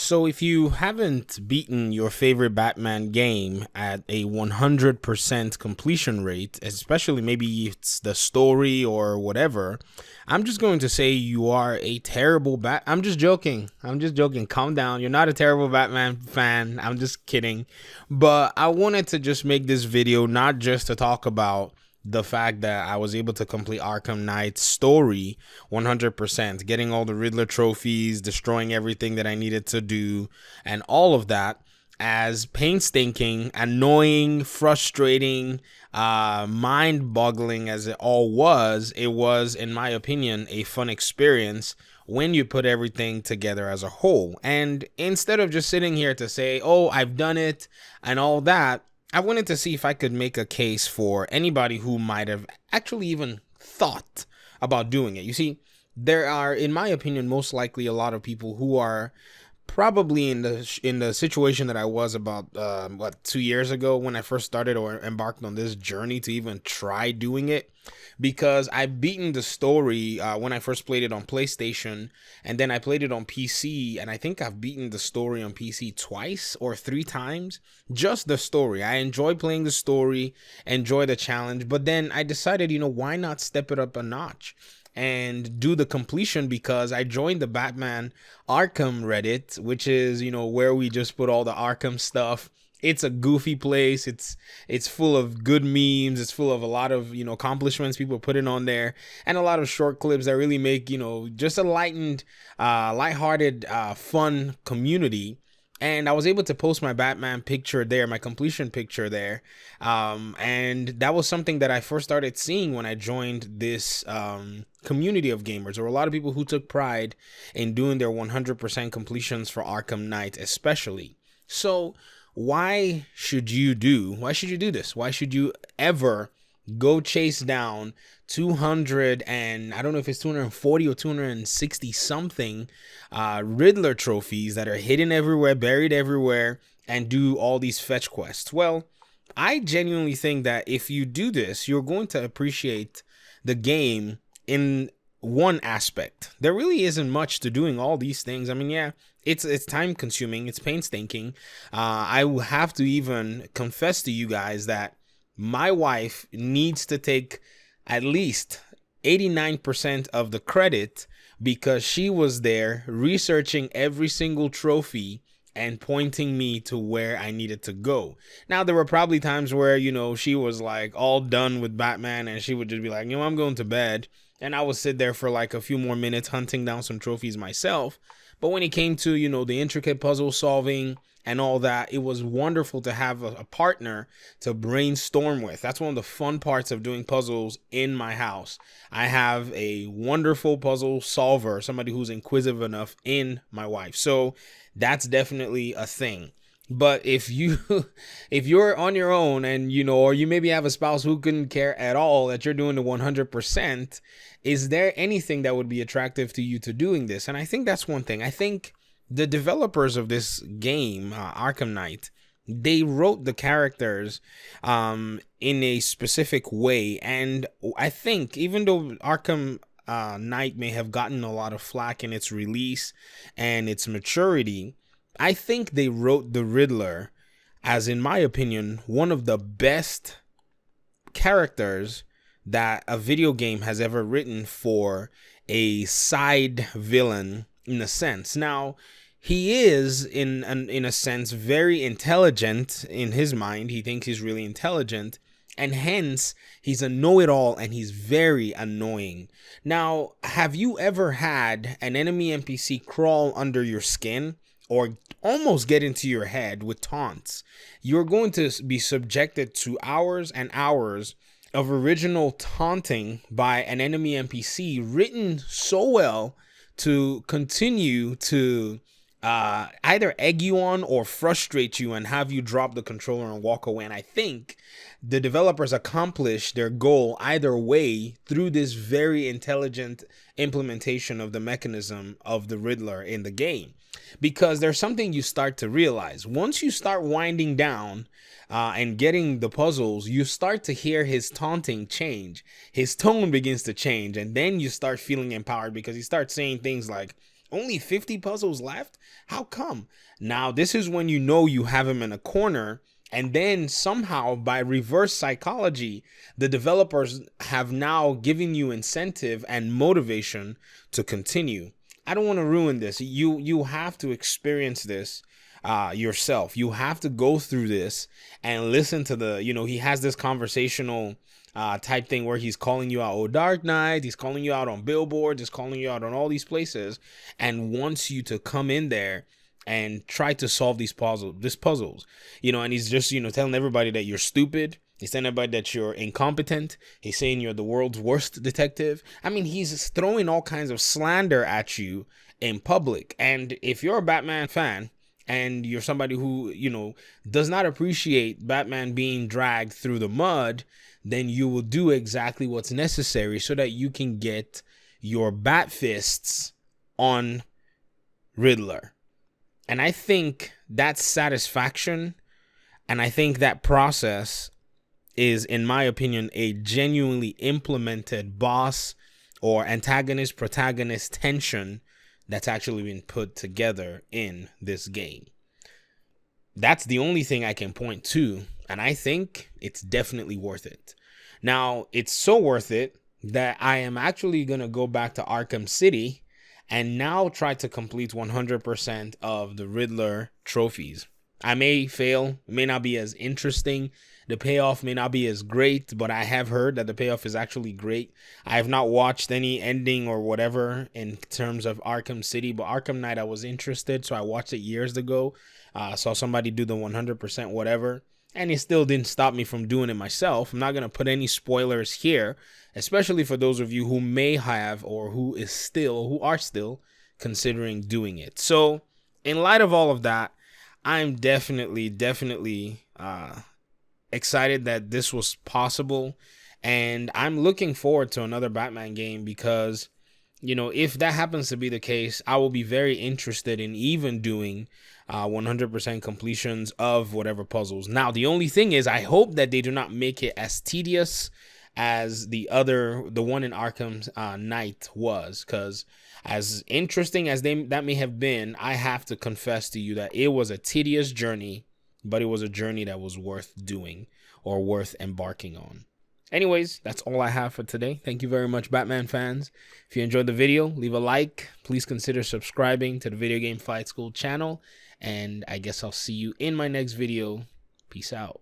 So if you haven't beaten your favorite Batman game at a 100% completion rate, especially maybe it's the story or whatever, I'm just going to say you are a terrible I'm just joking. I'm just joking. Calm down. You're not a terrible Batman fan. I'm just kidding. But I wanted to just make this video not just to talk about the fact that I was able to complete Arkham Knight's story 100%, getting all the Riddler trophies, destroying everything that I needed to do, and all of that, as painstaking, annoying, frustrating, mind-boggling as it was, in my opinion, a fun experience when you put everything together as a whole. And instead of just sitting here to say, oh, I've done it and all that, I wanted to see if I could make a case for anybody who might have actually even thought about doing it. You see, there are, in my opinion, most likely a lot of people who are probably in the situation that I was about 2 years ago when I first started or embarked on this journey to even try doing it, because I've beaten the story when I first played it on PlayStation, and then I played it on PC, and I think I've beaten the story on PC twice or three times. Just the story. I enjoy playing the story, enjoy the challenge, but then I decided, why not step it up a notch and do the completion, because I joined the Batman Arkham Reddit, which is, where we just put all the Arkham stuff. It's a goofy place. It's full of good memes. It's full of a lot of, accomplishments people putting on there, and a lot of short clips that really make, just a lighthearted, fun community. And I was able to post my Batman picture there, my completion picture there. And that was something that I first started seeing when I joined this community of gamers. There were a lot of people who took pride in doing their 100% completions for Arkham Knight, especially. So why should you do this? Why should you ever go chase down 200 and I don't know if it's 240 or 260 something Riddler trophies that are hidden everywhere, buried everywhere, and do all these fetch quests? Well, I genuinely think that if you do this, you're going to appreciate the game in one aspect. There really isn't much to doing all these things. I mean, yeah, it's time consuming, it's painstaking. I will have to even confess to you guys that my wife needs to take at least 89% of the credit, because she was there researching every single trophy and pointing me to where I needed to go. Now, there were probably times where, she was like all done with Batman and she would just be like, I'm going to bed. And I would sit there for like a few more minutes hunting down some trophies myself. But when it came to, the intricate puzzle solving and all that, it was wonderful to have a partner to brainstorm with. That's one of the fun parts of doing puzzles in my house. I have a wonderful puzzle solver, somebody who's inquisitive enough in my wife. So that's definitely a thing. But if you're on your own and, or you maybe have a spouse who couldn't care at all that you're doing the 100%, is there anything that would be attractive to you to doing this? And I think that's one thing. I think the developers of this game, Arkham Knight, they wrote the characters in a specific way. And I think even though Arkham Knight may have gotten a lot of flack in its release and its maturity, I think they wrote the Riddler as, in my opinion, one of the best characters that a video game has ever written for a side villain, in a sense. Now, he is, in a sense, very intelligent in his mind. He thinks he's really intelligent, and hence he's a know-it-all, and he's very annoying. Now, have you ever had an enemy NPC crawl under your skin or almost get into your head with taunts? You're going to be subjected to hours and hours of original taunting by an enemy NPC, written so well to continue to either egg you on or frustrate you and have you drop the controller and walk away. And I think the developers accomplished their goal either way through this very intelligent implementation of the mechanism of the Riddler in the game. Because there's something you start to realize. Once you start winding down and getting the puzzles, you start to hear his taunting change. His tone begins to change, and then you start feeling empowered because he starts saying things like, Only 50 puzzles left? How come? Now, this is when you know you have him in a corner, and then somehow by reverse psychology, the developers have now given you incentive and motivation to continue. I don't want to ruin this. You have to experience this yourself. You have to go through this and listen to the, he has this conversational type thing where he's calling you out, oh, Dark Knight. He's calling you out on billboards. He's calling you out on all these places and wants you to come in there and try to solve these puzzles, and he's just, telling everybody that you're stupid. He's telling everybody that you're incompetent. He's saying you're the world's worst detective. I mean, he's throwing all kinds of slander at you in public. And if you're a Batman fan, and you're somebody who, does not appreciate Batman being dragged through the mud, then you will do exactly what's necessary so that you can get your bat fists on Riddler. And I think that satisfaction, and I think that process is, in my opinion, a genuinely implemented boss or antagonist protagonist tension that's actually been put together in this game. That's the only thing I can point to, and I think it's definitely worth it. Now, it's so worth it that I am actually going to go back to Arkham City and now try to complete 100% of the Riddler trophies. I may fail, it may not be as interesting, the payoff may not be as great, but I have heard that the payoff is actually great. I have not watched any ending or whatever in terms of Arkham City, but Arkham Knight I was interested, so I watched it years ago. Saw somebody do the 100% whatever, and it still didn't stop me from doing it myself. I'm not going to put any spoilers here, especially for those of you who may have or who are still considering doing it. So in light of all of that, I'm definitely excited that this was possible, and I'm looking forward to another Batman game because, if that happens to be the case, I will be very interested in even doing 100% completions of whatever puzzles. Now, the only thing is, I hope that they do not make it as tedious as the one in Arkham Knight was, because as interesting as that may have been, I have to confess to you that it was a tedious journey, but it was a journey that was worth doing or worth embarking on. Anyways, that's all I have for today. Thank you very much, Batman fans. If you enjoyed the video, leave a like. Please consider subscribing to the Video Game Fight School channel. And I guess I'll see you in my next video. Peace out.